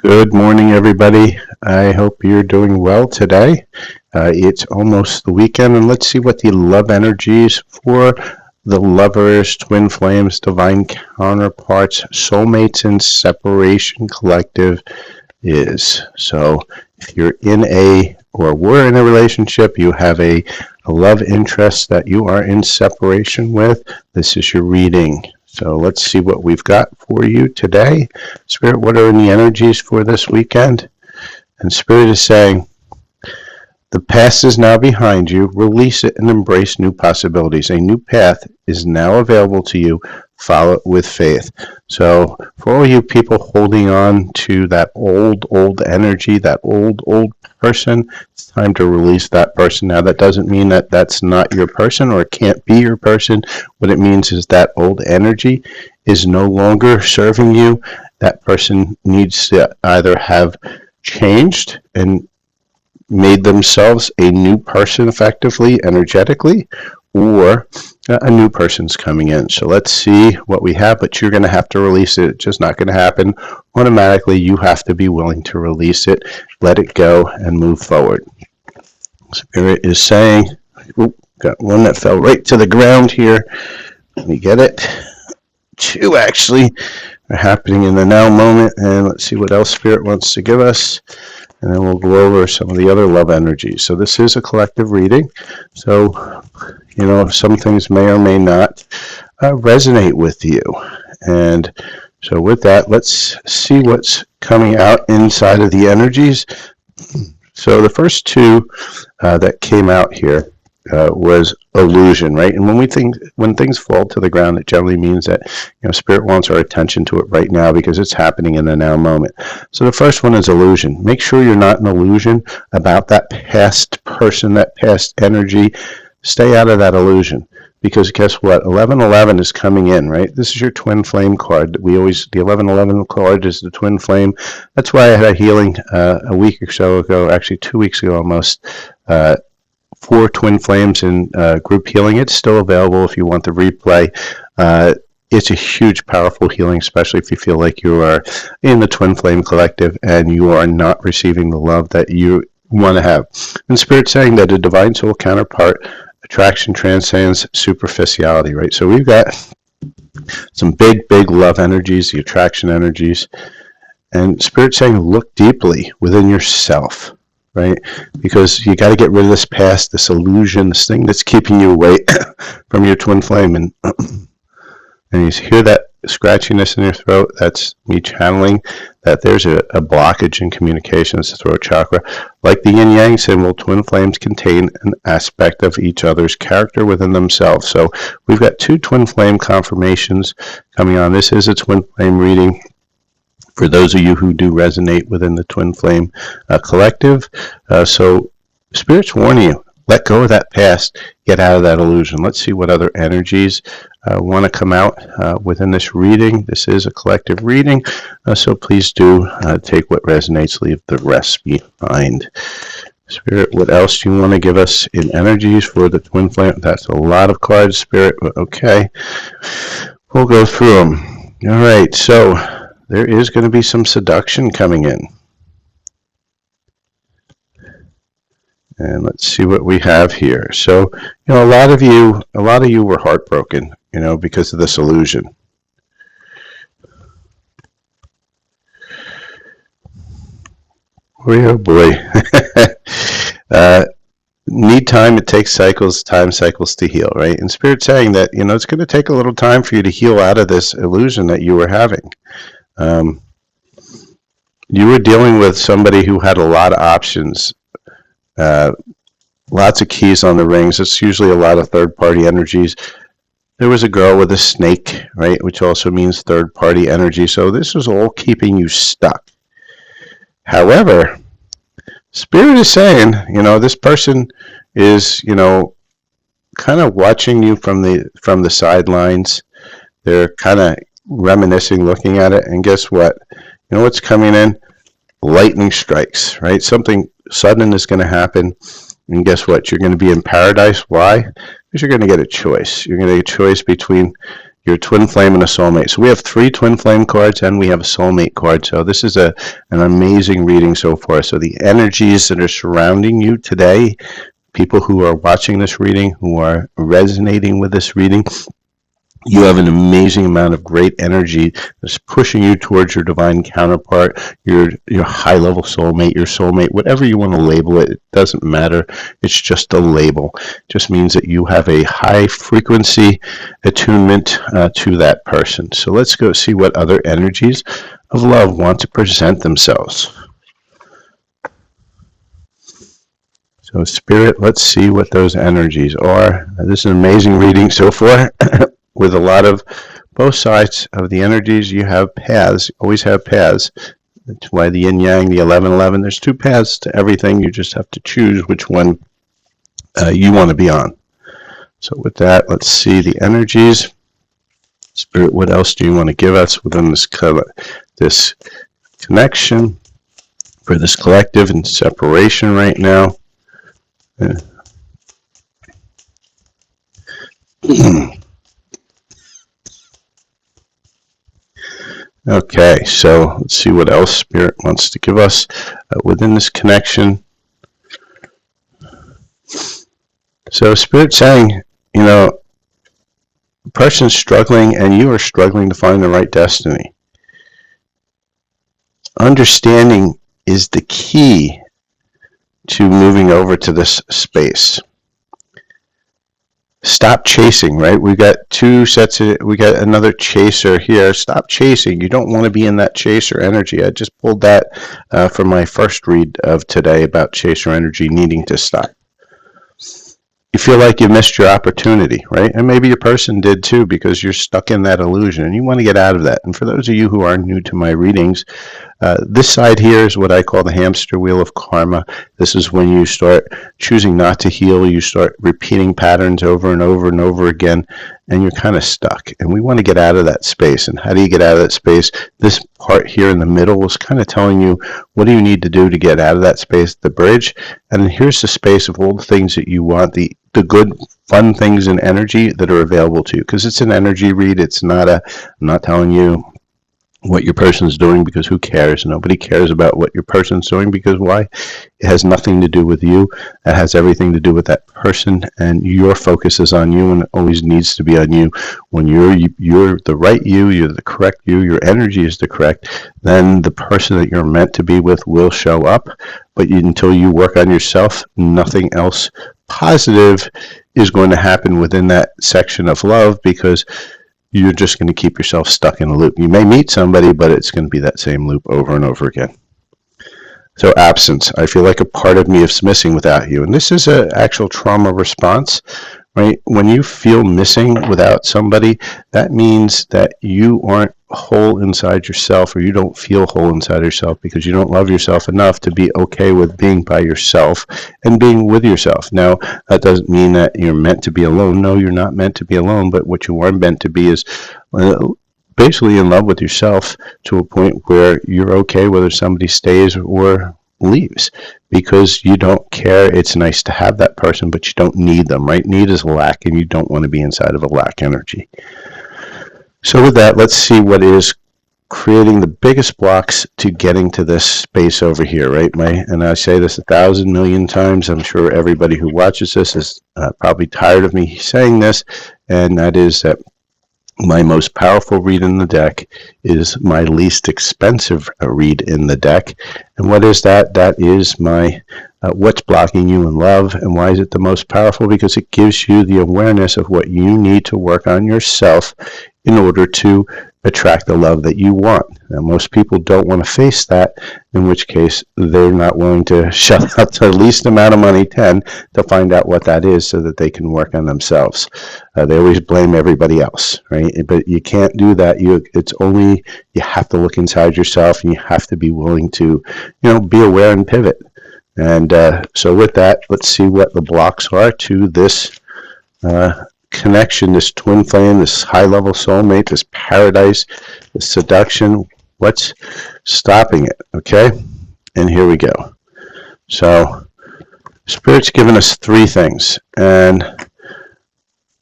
Good morning, everybody. I hope you're doing well today. It's almost the weekend, and let's see what the love energies for the lovers, twin flames, divine counterparts, soulmates, and separation collective is. So if you're in or were in a relationship, you have a love interest that you are in separation with, this is your reading. So let's see what we've got for you today. Spirit, what are the energies for this weekend? And Spirit is saying, the past is now behind you. Release it and embrace new possibilities. A new path is now available to you. Follow it with faith. So for all you people holding on to that old energy, that old person, it's time to release that person. Now, that doesn't mean that that's not your person or it can't be your person. What it means is that old energy is no longer serving you. That person needs to either have changed and made themselves a new person effectively, energetically, or a new person's coming in. So let's see what we have, but you're going to have to release it. It's just not going to happen automatically. You have to be willing to release it, let it go, and move forward. Spirit is saying, got one that fell right to the ground here. Let me get it. Two actually are happening in the now moment, and let's see what else Spirit wants to give us. And then we'll go over some of the other love energies. So this is a collective reading. So, some things may or may not resonate with you. And so with that, let's see what's coming out inside of the energies. So the first two that came out here was illusion, right? And when things fall to the ground, it generally means that Spirit wants our attention to it right now because it's happening in the now moment. So the first one is illusion. Make sure you're not an illusion about that past person, that past energy. Stay out of that illusion, because guess what? 1111 is coming in, right? This is your twin flame card. The 1111 card is the twin flame. That's why I had a healing a week or so ago, actually 2 weeks ago almost, for twin flames in group healing. It's still available if you want the replay. It's a huge, powerful healing, especially if you feel like you are in the twin flame collective and you are not receiving the love that you want to have. And Spirit's saying that a divine soul counterpart attraction transcends superficiality, right? So we've got some big love energies, the attraction energies, and Spirit's saying look deeply within yourself, right? Because you got to get rid of this past, this illusion, this thing that's keeping you away from your twin flame. And you hear that scratchiness in your throat? That's me channeling that there's a blockage in communication. It's the throat chakra. Like the yin yang symbol, twin flames contain an aspect of each other's character within themselves. So we've got two twin flame confirmations coming on. This is a twin flame reading for those of you who do resonate within the twin flame collective. So Spirit's warning you, let go of that past, get out of that illusion. Let's see what other energies want to come out within this reading. This is a collective reading, so please do take what resonates, leave the rest behind. Spirit, what else do you want to give us in energies for the twin flame? That's a lot of cards, Spirit. Okay, we'll go through them. All right, so there is going to be some seduction coming in. And let's see what we have here. So, a lot of you were heartbroken, because of this illusion. Oh boy. Need time, it takes time cycles to heal, right? And Spirit's saying that, it's going to take a little time for you to heal out of this illusion that you were having. You were dealing with somebody who had a lot of options. Lots of keys on the rings. It's usually a lot of third-party energies. There was a girl with a snake, right, which also means third-party energy. So this is all keeping you stuck. However, Spirit is saying, this person is, kind of watching you from the sidelines. They're kind of reminiscing, looking at it, and guess what? What's coming in? Lightning strikes, right? Something sudden is going to happen, and guess what? You're going to be in paradise. Why? Because you're going to get a choice. You're going to get a choice between, your twin flame and a soulmate. So we have 3 twin flame cards and we have a soulmate card. So this is an amazing reading so far. So the energies that are surrounding you today, people who are watching this reading, who are resonating with this reading, you have an amazing amount of great energy that's pushing you towards your divine counterpart, your high-level soulmate, your soulmate, whatever you want to label it. It doesn't matter. It's just a label. It just means that you have a high-frequency attunement to that person. So let's go see what other energies of love want to present themselves. So Spirit, let's see what those energies are. This is an amazing reading so far. With a lot of both sides of the energies, you have paths. Always have paths. That's why the yin yang, the 11-11. There's 2 paths to everything. You just have to choose which one you want to be on. So with that, let's see the energies. Spirit, what else do you want to give us within this connection for this collective and separation right now? Okay, so let's see what else Spirit wants to give us within this connection. So Spirit saying, you know, the person's struggling and you are struggling to find the right destiny. Understanding is the key to moving over to this space. Stop chasing, right? We got 2 sets of, we got another chaser here. Stop chasing. You don't want to be in that chaser energy. I just pulled that from my first read of today about chaser energy needing to stop. You feel like you missed your opportunity, right? And maybe your person did too, because you're stuck in that illusion and you want to get out of that. And for those of you who are new to my readings, this side here is what I call the hamster wheel of karma. This is when you start choosing not to heal. You start repeating patterns over and over and over again, and you're kind of stuck. And we want to get out of that space. And how do you get out of that space? This part here in the middle is kind of telling you what do you need to do to get out of that space, the bridge. And here's the space of all the things that you want, the good, fun things and energy that are available to you. Because it's an energy read. It's not I'm not telling you what your person's doing, because who cares? Nobody cares about what your person's doing, because why? It has nothing to do with you. It has everything to do with that person, and your focus is on you, and it always needs to be on you. When you're the right you're the correct your energy is the correct, then the person that you're meant to be with will show up. But until you work on yourself, nothing else positive is going to happen within that section of love, because you're just going to keep yourself stuck in a loop. You may meet somebody, but it's going to be that same loop over and over again. So absence. I feel like a part of me is missing without you. And this is an actual trauma response, right? When you feel missing without somebody, that means that you aren't whole inside yourself, or you don't feel whole inside yourself because you don't love yourself enough to be okay with being by yourself and being with yourself. Now, that doesn't mean that you're meant to be alone. No, you're not meant to be alone, but what you are meant to be is basically in love with yourself to a point where you're okay whether somebody stays or leaves, because you don't care. It's nice to have that person, but you don't need them, right? Need is lack, and you don't want to be inside of a lack energy. So with that, let's see what is creating the biggest blocks to getting to this space over here, right? And I say this 1,000 million times. I'm sure everybody who watches this is probably tired of me saying this, and that is that my most powerful read in the deck is my least expensive read in the deck. And what is that? That is my what's blocking you in love. And why is it the most powerful? Because it gives you the awareness of what you need to work on yourself in order to attract the love that you want. Now, most people don't want to face that, in which case they're not willing to shell out the least amount of money, 10, to find out what that is so that they can work on themselves. They always blame everybody else, right? But you can't do that. You have to look inside yourself, and you have to be willing to, be aware and pivot. And so with that, let's see what the blocks are to this connection, this twin flame, this high-level soulmate, this paradise, this seduction. What's stopping it? Okay, and here we go. So Spirit's given us 3 things, and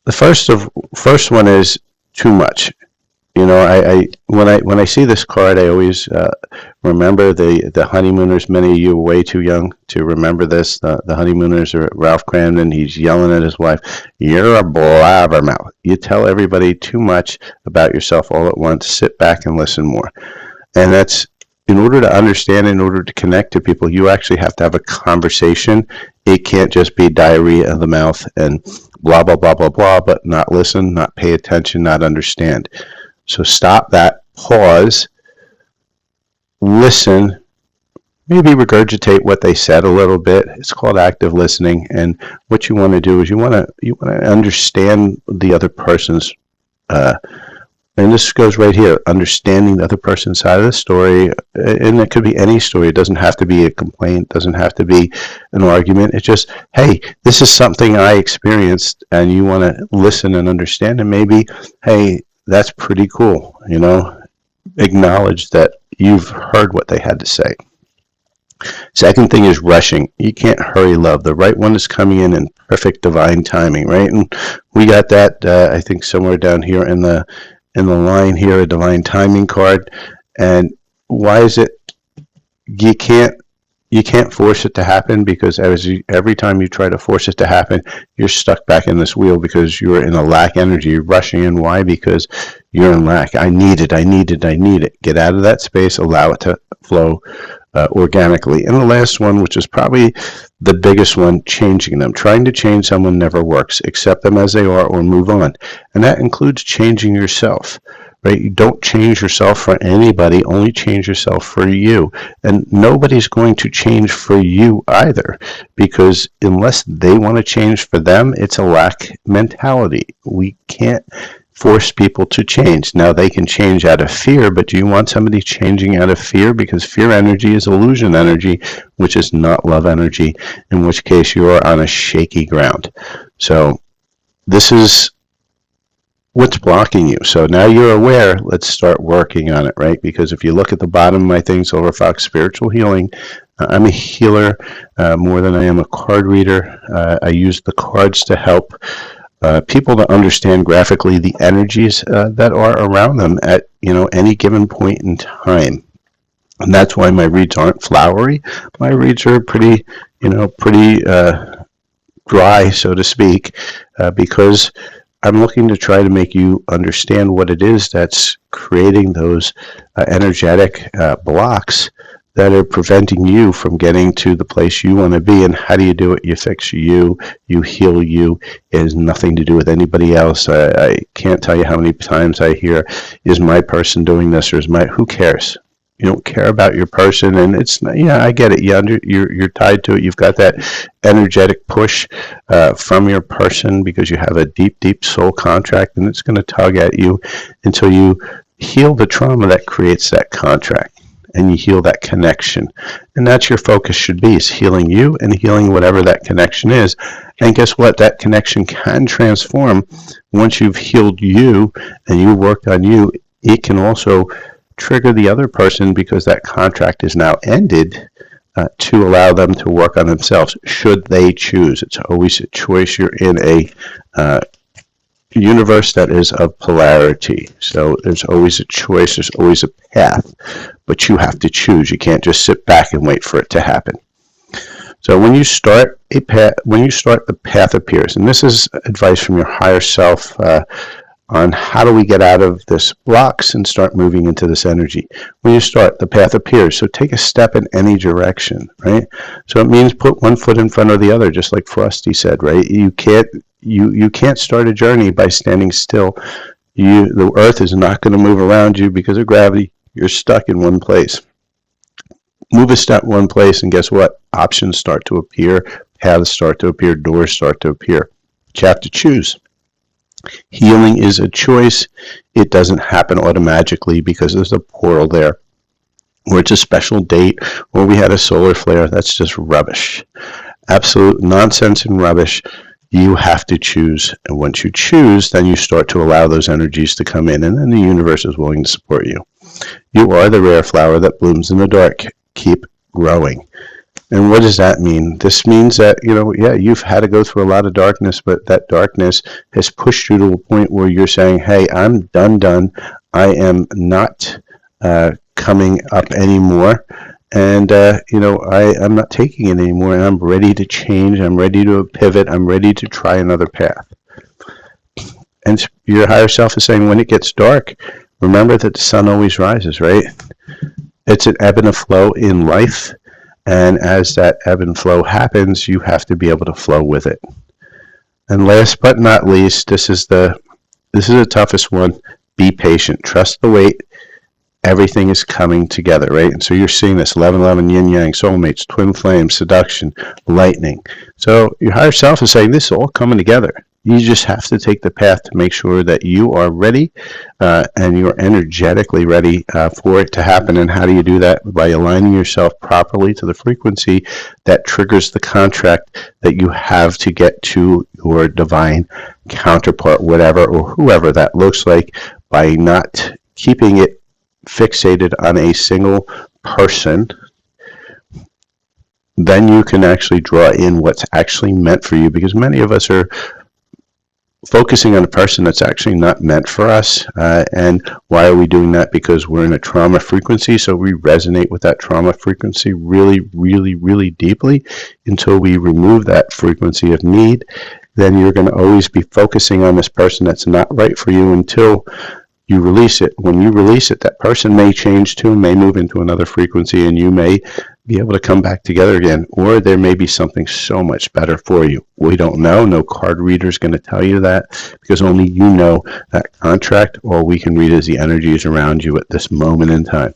the first one is too much. You know, when I see this card, I always remember the honeymooners. Many of you are way too young to remember this. The honeymooners are Ralph Cramden. He's yelling at his wife, "You're a blabbermouth. You tell everybody too much about yourself all at once. Sit back and listen more." And that's, in order to understand, in order to connect to people, you actually have to have a conversation. It can't just be diarrhea of the mouth and blah, blah, blah, blah, blah, but not listen, not pay attention, not understand. So stop that, pause, listen, maybe regurgitate what they said a little bit. It's called active listening. And what you want to do is you want to understand the other person's and this goes right here, understanding the other person's side of the story. And it could be any story. It doesn't have to be a complaint. It doesn't have to be an argument. It's just, hey, this is something I experienced, and you want to listen and understand. And maybe, hey, that's pretty cool. You know, acknowledge that you've heard what they had to say. Second thing is rushing. You can't hurry love. The right one is coming in perfect divine timing, right? And we got that, I think, somewhere down here in the line here, a divine timing card. And why is it you can't force it to happen? Because every time you try to force it to happen, you're stuck back in this wheel because you're in a lack energy. You're rushing in. Why? Because you're in lack. I need it. Get out of that space. Allow it to flow organically. And the last one, which is probably the biggest one, changing them. Trying to change someone never works. Accept them as they are or move on. And that includes changing yourself. Right? You don't change yourself for anybody, only change yourself for you. And nobody's going to change for you either, because unless they want to change for them, it's a lack mentality. We can't force people to change. Now, they can change out of fear, but do you want somebody changing out of fear? Because fear energy is illusion energy, which is not love energy, in which case you are on a shaky ground. So this is what's blocking you. So now you're aware, let's start working on it, right? Because if you look at the bottom of my thing, Silver Fox Spiritual Healing, I'm a healer more than I am a card reader. I use the cards to help people to understand graphically the energies that are around them at any given point in time. And that's why my reads aren't flowery. My reads are pretty dry, so to speak, because I'm looking to try to make you understand what it is that's creating those energetic blocks that are preventing you from getting to the place you want to be. And how do you do it? You fix you heal you. It has nothing to do with anybody else. I can't tell you how many times I hear, is my person doing this, or who cares? You don't care about your person, and it's not, I get it. You're tied to it. You've got that energetic push from your person because you have a deep, deep soul contract, and it's going to tug at you until you heal the trauma that creates that contract, and you heal that connection. And that's your focus should be, is healing you and healing whatever that connection is. And guess what? That connection can transform. Once you've healed you and you worked on you, it can also trigger the other person, because that contract is now ended, to allow them to work on themselves, should they choose. It's always a choice. You're in a universe that is of polarity. So there's always a choice. There's always a path, but you have to choose. You can't just sit back and wait for it to happen. So when you start the path appears, and this is advice from your higher self, on how do we get out of this blocks and start moving into this energy. When you start, the path appears. So take a step in any direction, right? So it means put one foot in front of the other, just like Frosty said, right? You can't start a journey by standing still. The earth is not going to move around you because of gravity. You're stuck in one place. Move a step one place, and guess what? Options start to appear, paths start to appear, doors start to appear. But you have to choose. Healing is a choice. It doesn't happen automatically because there's a portal there, or it's a special date, or we had a solar flare. That's just rubbish. Absolute nonsense and rubbish. You have to choose. And once you choose, then you start to allow those energies to come in, and then the universe is willing to support you. You are the rare flower that blooms in the dark. Keep growing. And what does that mean? This means that, yeah, you've had to go through a lot of darkness, but that darkness has pushed you to a point where you're saying, hey, I'm done. I am not coming up anymore. And, I'm not taking it anymore, and I'm ready to change. I'm ready to pivot. I'm ready to try another path. And your higher self is saying, when it gets dark, remember that the sun always rises, right? It's an ebb and a flow in life. And as that ebb and flow happens, you have to be able to flow with it. And last but not least, this is the toughest one. Be patient. Trust the wait. Everything is coming together, right? And so you're seeing this 11-11, yin yang, soulmates, twin flames, seduction, lightning. So your higher self is saying this is all coming together. You just have to take the path to make sure that you are ready and you're energetically ready for it to happen. And how do you do that? By aligning yourself properly to the frequency that triggers the contract that you have to get to your divine counterpart, whatever or whoever that looks like, by not keeping it fixated on a single person. Then you can actually draw in what's actually meant for you, because many of us are focusing on a person that's actually not meant for us. And why are we doing that? Because we're in a trauma frequency, so we resonate with that trauma frequency really, really, really deeply. Until we remove that frequency of need, then you're going to always be focusing on this person that's not right for you until you release it. When you release it, that person may change too, may move into another frequency, and you may be able to come back together again, or there may be something so much better for you. We don't know. No card reader is going to tell you that, because only you know that contract. All we can read is the energies around you at this moment in time.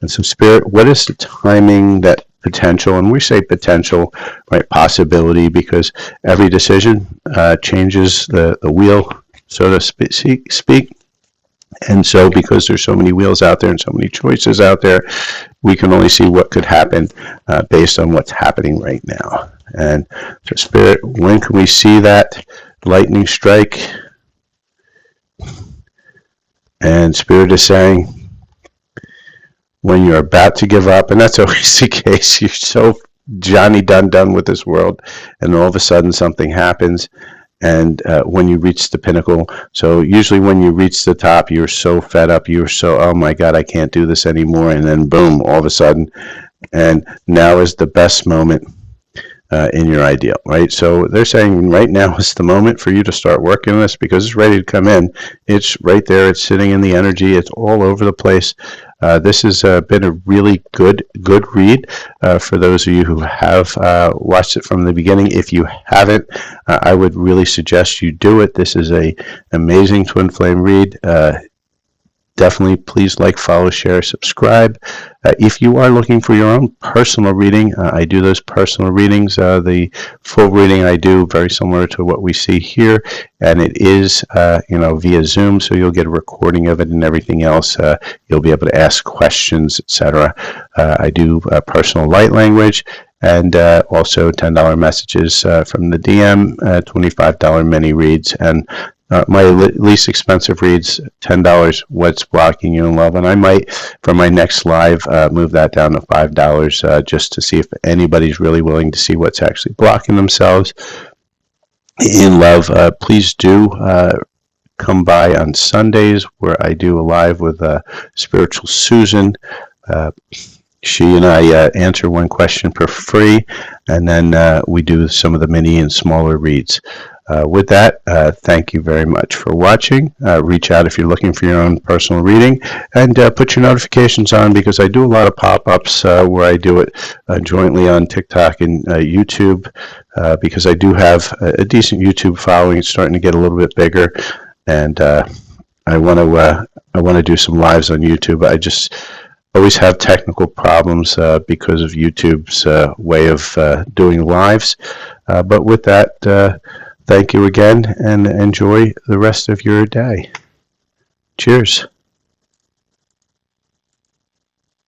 And so, Spirit, what is the timing, that potential? And we say potential, right? Possibility, because every decision changes the wheel, so to speak. And so, because there's so many wheels out there and so many choices out there, we can only see what could happen based on what's happening right now. And so, Spirit, when can we see that lightning strike? And Spirit is saying, when you're about to give up, and that's always the case, you're so Johnny done with this world, and all of a sudden something happens. And when you reach the pinnacle, so usually when you reach the top, you're so fed up, you're so, oh my God, I can't do this anymore. And then boom, all of a sudden, and now is the best moment in your ideal, right? So they're saying right now is the moment for you to start working on this, because it's ready to come in. It's right there. It's sitting in the energy. It's all over the place. This has been a really good read for those of you who have watched it from the beginning. If you haven't, I would really suggest you do it. This is a amazing twin flame read. Definitely please like, follow, share, subscribe. If you are looking for your own personal reading, I do those personal readings. The full reading I do very similar to what we see here, and it is via Zoom, so you'll get a recording of it and everything else. You'll be able to ask questions, etc. I do personal light language, and also $10 messages from the DM, $25 mini reads, and my least expensive reads, $10, What's Blocking You in Love. And I might, for my next live, move that down to $5 just to see if anybody's really willing to see what's actually blocking themselves in love. Please do come by on Sundays, where I do a live with Spiritual Susan. She and I answer one question for free, and then we do some of the mini and smaller reads. With that, thank you very much for watching. Reach out if you're looking for your own personal reading, and put your notifications on, because I do a lot of pop-ups where I do it jointly on TikTok and YouTube, because I do have a decent YouTube following. It's starting to get a little bit bigger, and I want to do some lives on YouTube. I just always have technical problems because of YouTube's way of doing lives. But with that, thank you again, and enjoy the rest of your day. Cheers.